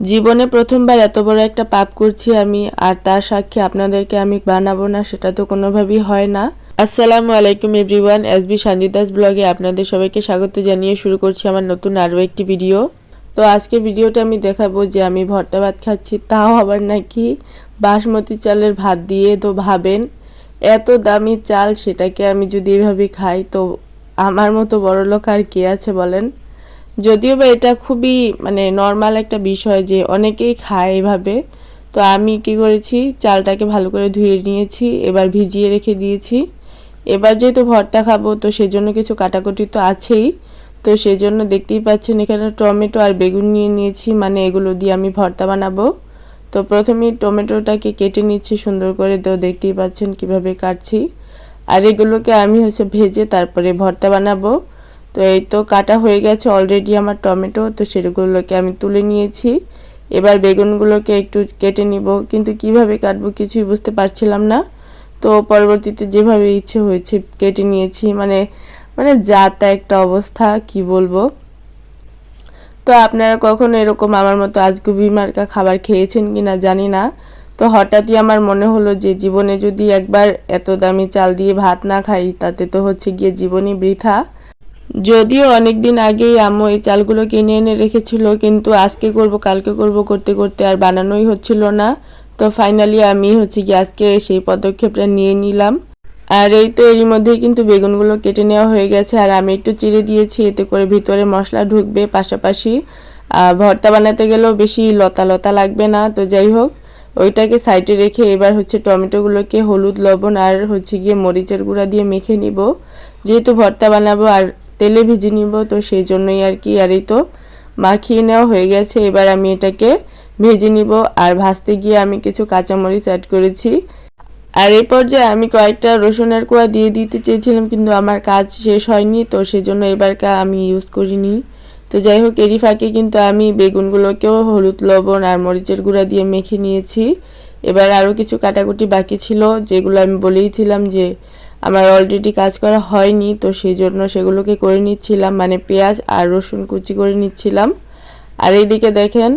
জীবনে প্রথমবার এত বড় একটা পাপ করছি আমি, আর তার সাক্ষী আপনাদেরকে আমি বানাবো না, সেটা তো কোনোভাবেই হয় না। আসসালামু আলাইকুম এভরিওয়ান, এসবি সঞ্জিতাস ব্লগে আপনাদের সবাইকে স্বাগত জানিয়ে শুরু করছি আমার নতুন আরও একটি ভিডিও। তো আজকে ভিডিওটা আমি দেখাবো যে আমি ভর্তা ভাত খাচ্ছি, তাও আবার নাকি বাসমতি চালের ভাত দিয়ে। তো ভাবেন, এত দামি চাল, সেটাকে আমি যদি এভাবে খাই তো আমার মতো বড়লোক আর কে আছে বলেন। যদিও বা এটা খুবই নর্মাল একটা বিষয় যে অনেকেই খায় এভাবে। তো আমি কি করেছি, চালটাকে ভালো করে ধুয়ে নিয়েছি, এবার ভিজিয়ে রেখে দিয়েছি। এবার যেহেতু ভর্তা খাবো তো সেজন্য কিছু কাটাকুটি তো আছেই। তো সেজন্য দেখতেই পাচ্ছেন এখানে টমেটো আর বেগুন নিয়ে নিয়েছি, এগুলো দিয়ে আমি ভর্তা বানাবো। তো প্রথমে টমেটোটাকে কেটে নিচ্ছি সুন্দর করে, তো দেখতেই পাচ্ছেন কিভাবে কাটছি। আর এগুলোকে আমি ভেজে তারপরে ভর্তা বানাবো। তো এই তো কাটা হয়ে গেছে অলরেডি আমার টমেটো, তো সেগুলোকে আমি তুলে নিয়েছি। এবার বেগুনগুলোকে একটু কেটে নিব, কিন্তু কিভাবে কাটবো কিছুই বুঝতে পারছিলাম না। তো পরবর্তীতে যেভাবে ইচ্ছে হয়েছে কেটে নিয়েছি, মানে মানে যা তা একটা অবস্থা, কি বলবো। তো আপনারা কখনো এরকম আমার মতো আজগুবি মার্কা খাবার খেয়েছেন কিনা জানি না। তো হঠাৎই আমার মনে হলো যে জীবনে যদি একবার এত দামি চাল দিয়ে ভাত না খাই, তাতে তো গিয়ে জীবনই বৃথা। যদিও অনেক দিন আগেই আম্মু এই চালগুলো কিনে এনে রেখেছিল, কিন্তু আজকে করব কালকে করব করতে করতে আর বানানোই হচ্ছিল না। তো ফাইনালি আমি গিয়ে আজকে সেই পদক্ষেপটা নিয়ে নিলাম। আর এই তো এরই মধ্যেই কিন্তু বেগুনগুলো কেটে নেওয়া হয়ে গেছে, আর আমি একটু চিড়ে দিয়েছি, এতে করে ভিতরে মশলা ঢুকবে, পাশাপাশি ভর্তা বানাতে গেলেও বেশি লতা লতা লাগবে না। তো যাই হোক, ওইটাকে সাইডে রেখে এবার টমেটোগুলোকে হলুদ লবণ আর গিয়ে মরিচের গুঁড়া দিয়ে মেখে নিব, যেহেতু ভর্তা বানাবো আর তেলে ভেজে নিব, তো সেই জন্যই আর কি। আর এই তো মাখিয়ে নেওয়া হয়ে গেছে, এবার আমি এটাকে ভেজে নিব। আর ভাজতে গিয়ে আমি কিছু কাঁচামরিচ অ্যাড করেছি। আর এই পর্যায়ে আমি কয়েকটা রসুনের কোয়া দিয়ে দিতে চেয়েছিলাম, কিন্তু আমার কাজ শেষ হয়নি, তো সেজন্য এবারটা আমি ইউজ করিনি। তো যাই হোক, এরই ফাঁকে কিন্তু আমি বেগুনগুলোকেও হলুদ লবণ আর মরিচের গুঁড়া দিয়ে মেখে নিয়েছি। এবার আরও কিছু কাটাকুটি বাকি ছিল, যেগুলো আমি বলেইছিলাম যে আমার অলরেডি কাজ করা হয়নি, তো সেই জন্য সেগুলোকে করে নিচ্ছিলাম, পেঁয়াজ আর রসুন কুচি করে নিচ্ছিলাম। আর এইদিকে দেখেন,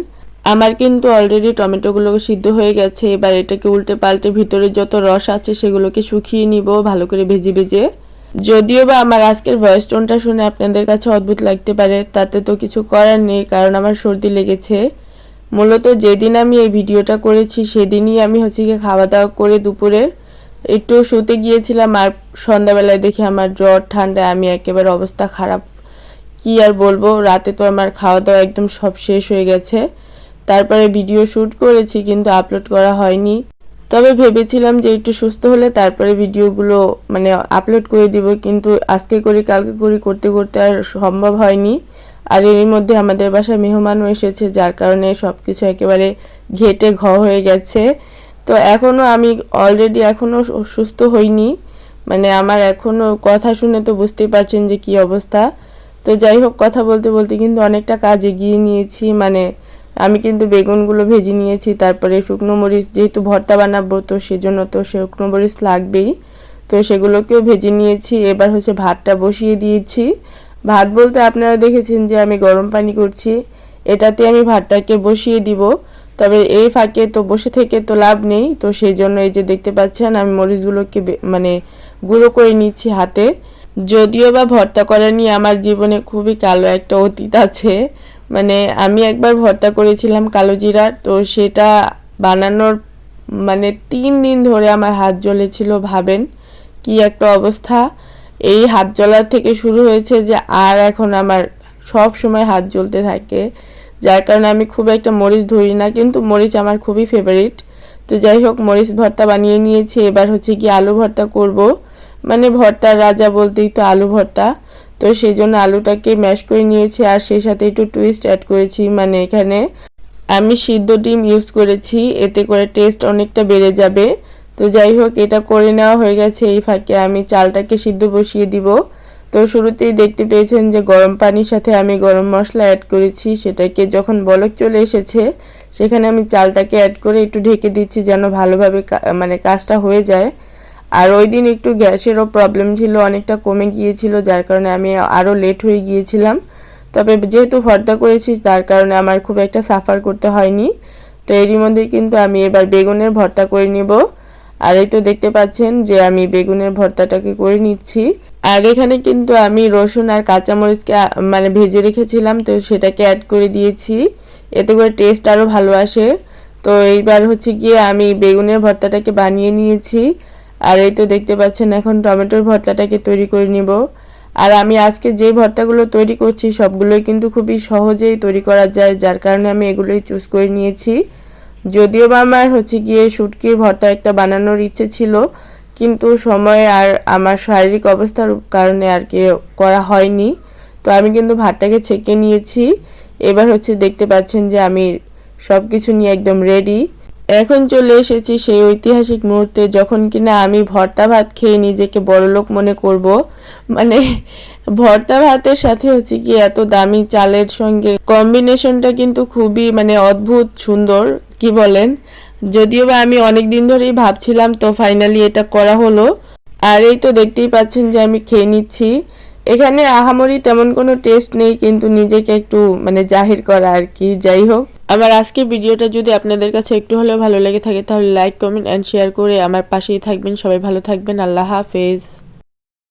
আমার কিন্তু অলরেডি টমেটোগুলো সিদ্ধ হয়ে গেছে। এবার এটাকে উল্টে পাল্টে ভিতরে যত রস আছে সেগুলোকে শুকিয়ে নিব ভালো করে ভেজে ভেজে। যদিও বা আমার আজকের ভয়েস টোনটা শুনে আপনাদের কাছে অদ্ভুত লাগতে পারে, তাতে তো কিছু করার নেই, কারণ আমার সর্দি লেগেছে। মূলত যেদিন আমি এই ভিডিওটা করেছি সেদিনই আমি গিয়ে খাওয়া দাওয়া করে দুপুরের একটু শুতে গিয়েছিলাম, আর সন্ধ্যাবেলায় দেখি আমার জ্বর ঠান্ডা, আমি একেবারে অবস্থা খারাপ। কি আর বলবো, রাতে তো আমার খাওয়া দাওয়া একদম সব শেষ হয়ে গেছে। তারপরে ভিডিও শ্যুট করেছি, কিন্তু আপলোড করা হয়নি। তবে ভেবেছিলাম যে একটু সুস্থ হলে তারপরে ভিডিওগুলো আপলোড করে দিব, কিন্তু আজকে করি কালকে করি করতে করতে আর সম্ভব হয়নি। আর এরই মধ্যে আমাদের বাসায় মেহমানও এসেছে, যার কারণে সব কিছু একেবারে ঘেটে হয়ে গেছে। তো এখনও আমি অলরেডি এখনও সুস্থ হইনি, আমার এখনও কথা শুনে তো বুঝতেই পারছেন যে কি অবস্থা। তো যাই হোক, কথা বলতে বলতে কিন্তু অনেকটা কাজ এগিয়ে নিয়েছি। আমি কিন্তু বেগুনগুলো ভেজে নিয়েছি, তারপরে শুকনো মরিচ, যেহেতু ভর্তা বানাবো তো সেজন্য তো শুকনো মরিচ লাগবেই, তো সেগুলোকেও ভেজে নিয়েছি। এবার ভাতটা বসিয়ে দিয়েছি। ভাত বলতে আপনারা দেখেছেন যে আমি গরম পানি করছি, এটাতে আমি ভাতটাকে বসিয়ে দিব। তবে এই ফাঁকে তো বসে থেকে তো লাভ নেই, তো সেই জন্য এই যে দেখতে পাচ্ছেন আমি মরিচগুলোকে গুঁড়ো করে নিচ্ছি হাতে। যদিও বা ভর্তা করা নিয়ে আমার জীবনে খুবই কালো একটা অতীত আছে। আমি একবার ভর্তা করেছিলাম কালো জিরার, তো সেটা বানানোর 3 দিন ধরে আমার হাত জ্বলেছিল। ভাবেন কি একটা অবস্থা। এই হাত জ্বলার থেকে শুরু হয়েছে যে আর এখন আমার সব সময় হাত জ্বলতে থাকে, যার কারণে আমি খুব একটা মরিচ ধরি না, কিন্তু মরিচ আমার খুবই ফেভারিট। তো যাই হোক, মরিচ ভর্তা বানিয়ে নিয়েছি। এবার কি আলু ভর্তা করব, ভর্তার রাজা বলতেই তো আলু ভর্তা। তো সেই জন্য আলুটাকে ম্যাশ করে নিয়েছি, আর সেই সাথে একটু টুইস্ট অ্যাড করেছি। এখানে আমি সিদ্ধ ডিম ইউজ করেছি, এতে করে টেস্ট অনেকটা বেড়ে যাবে। তো যাই হোক, এটা করে নেওয়া হয়ে গেছে। এই ফাঁকে আমি চালটাকে সিদ্ধ বসিয়ে দিব। তো শুরুতেই দেখতে পেয়েছেন যে গরম পানির সাথে আমি গরম মশলা অ্যাড করেছি, সেটাকে যখন বলক চলে এসেছে সেখানে আমি চালটাকে অ্যাড করে একটু ঢেকে দিচ্ছি, যেন ভালোভাবে কাজটা হয়ে যায়। আর ওই দিন একটু গ্যাসেরও প্রবলেম ছিল, অনেকটা কমে গিয়েছিল, যার কারণে আমি আরও লেট হয়ে গিয়েছিলাম। তবে যেহেতু ভর্তা করেছি তার কারণে আমার খুব একটা সাফার করতে হয়নি। তো এরই মধ্যে কিন্তু আমি এবার বেগুনের ভর্তা করে নিব। আর এই তো দেখতে পাচ্ছেন যে আমি বেগুনের ভর্তাটাকে করে নিচ্ছি। আর এখানে কিন্তু আমি রসুন আর কাঁচামরিচকে মানে ভেজে রেখেছিলাম, তো সেটাকে অ্যাড করে দিয়েছি, এতে করে টেস্ট আরও ভালো আসে। তো এইবার হচ্ছে গিয়ে আমি বেগুনের ভর্তাটাকে বানিয়ে নিয়েছি। আর এই তো দেখতে পাচ্ছেন এখন টমেটোর ভর্তাটাকে তৈরি করে নিব। আর আমি আজকে যে ভর্তাগুলো তৈরি করছি সবগুলোই কিন্তু খুবই সহজেই তৈরি করা যায়, যার কারণে আমি এগুলোই চুজ করে নিয়েছি। যদিও বা আমার হচ্ছে গিয়ে শুটকির ভর্তা একটা বানানোর ইচ্ছে ছিল, কিন্তু সময় আর আমার শারীরিক অবস্থার কারণে আর কি করা হয়নি। তো আমি কিন্তু ভাতটাকে ছেঁকে নিয়েছি। এবার হচ্ছে দেখতে পাচ্ছেন যে আমি সব কিছু নিয়ে একদম রেডি। এখন চলে এসেছি সেই ঐতিহাসিক মুহূর্তে যখন কিনা আমি ভর্তা ভাত খেয়ে নিজেকে বড়লোক মনে করব। মানে ভর্তা ভাতের সাথে হচ্ছে কি এত দামি চালের সঙ্গে কম্বিনেশনটা কিন্তু খুবই মানে অদ্ভুত সুন্দর, কি বলেন? যদিও বা আমি অনেক দিন ধরেই ভাবছিলাম, তো ফাইনালি এটা করা হলো। আর এই তো দেখতেই পাচ্ছেন যে আমি খেয়ে নিচ্ছি। এখানে আহামরি তেমন কোনো টেস্ট নেই, কিন্তু নিজেকে একটু মানে জাহির করা আর কি। যাই হোক, আমার আজকের ভিডিওটা যদি আপনাদের কাছে একটু হলেও ভালো লেগে থাকে তাহলে লাইক, কমেন্ট অ্যান্ড শেয়ার করে আমার পাশেই থাকবেন। সবাই ভালো থাকবেন। আল্লাহ হাফেজ।